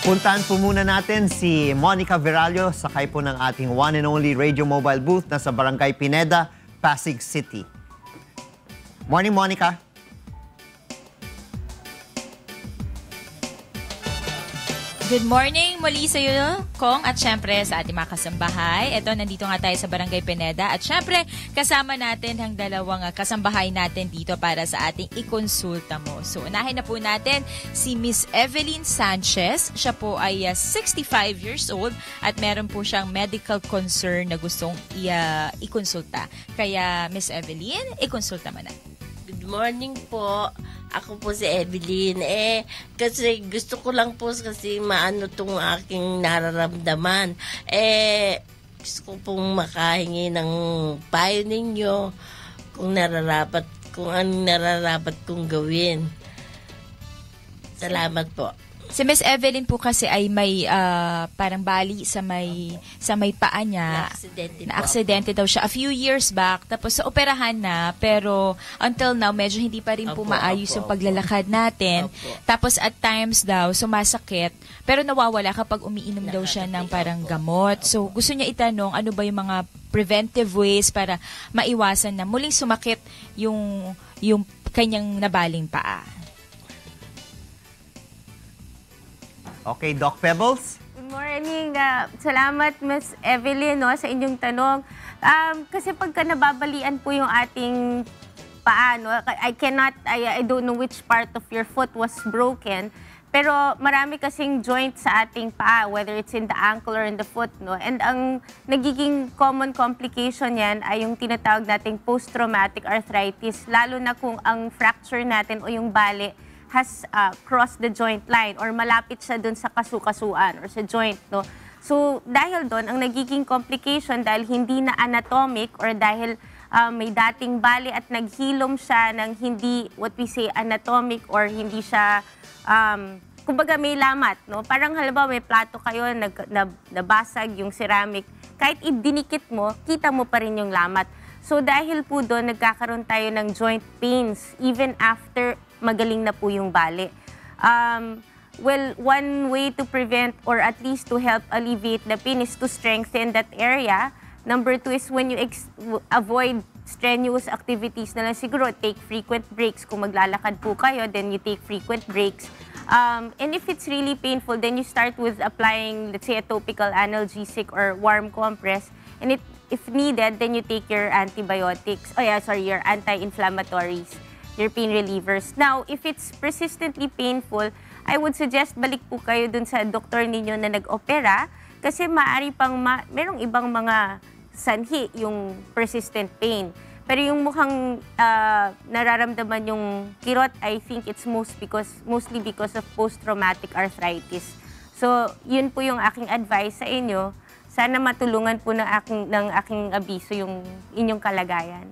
Puntahan po muna natin si Monica Viralio, sakay po ng ating one and only radio mobile booth na sa Barangay Pineda, Pasig City. Morning, Monica. Good morning muli sa iyo, Kong, at syempre sa ating mga kasambahay. Ito, nandito nga tayo sa Barangay Pineda at syempre kasama natin ang dalawang kasambahay natin dito para sa ating ikonsulta mo. So, unahin na po natin si Miss Evelyn Sanchez. Siya po ay 65 years old at meron po siyang medical concern na gustong ikonsulta. Kaya, Miss Evelyn, ikonsulta mo na. Good morning po. Ako po si Evelyn. Kasi gusto ko lang po kasi maano tong aking nararamdaman. Gusto ko pong makahingi ng payo ninyo kung anong nararapat kong gawin. Salamat po. Si Miss Evelyn po kasi ay may parang bali sa may paa niya. Na-aksidente daw siya a few years back. Tapos sa operahan na, pero until now medyo hindi pa rin po maayos yung paglalakad natin. Tapos at times daw sumasakit, pero nawawala kapag umiinom daw siya ng parang gamot. So gusto niya itanong ano ba yung mga preventive ways para maiwasan na muling sumakit yung kanyang nabaling paa. Okay, Doc Pebbles? Good morning. Salamat, Ms. Evelyn, sa inyong tanong. Kasi pagka nababalian po yung ating paa, I don't know which part of your foot was broken, pero marami kasing joint sa ating paa, whether it's in the ankle or in the foot. And ang nagiging common complication yan ay yung tinatawag nating post-traumatic arthritis, lalo na kung ang fracture natin o yung bali has crossed the joint line or malapit siya dun sa kasukasuan or sa joint, So, dahil doon, ang nagiging complication dahil hindi na anatomic or dahil may dating bali at naghilom siya ng hindi, what we say, anatomic or hindi siya, kumbaga may lamat, Parang halimbawa may plato kayo, nabasag yung ceramic, kahit idinikit mo, kita mo pa rin yung lamat. So, dahil po doon, nagkakaroon tayo ng joint pains even after magaling na po yung bali. Well, one way to prevent or at least to help alleviate the pain is to strengthen that area. Number 2 is when you avoid strenuous activities na lang siguro, take frequent breaks. Kung maglalakad po kayo, then you take frequent breaks. And if it's really painful, then you start with applying, let's say, a topical analgesic or warm compress. And if needed, then you take your antibiotics, your anti-inflammatories, your pain relievers. Now, if it's persistently painful, I would suggest balik po kayo dun sa doktor ninyo na nag-opera kasi maaari pang merong ibang mga sanhi yung persistent pain. Pero yung mukhang nararamdaman yung kirot, I think it's mostly because of post-traumatic arthritis. So, yun po yung aking advice sa inyo. Sana matulungan po ng aking abiso yung inyong kalagayan.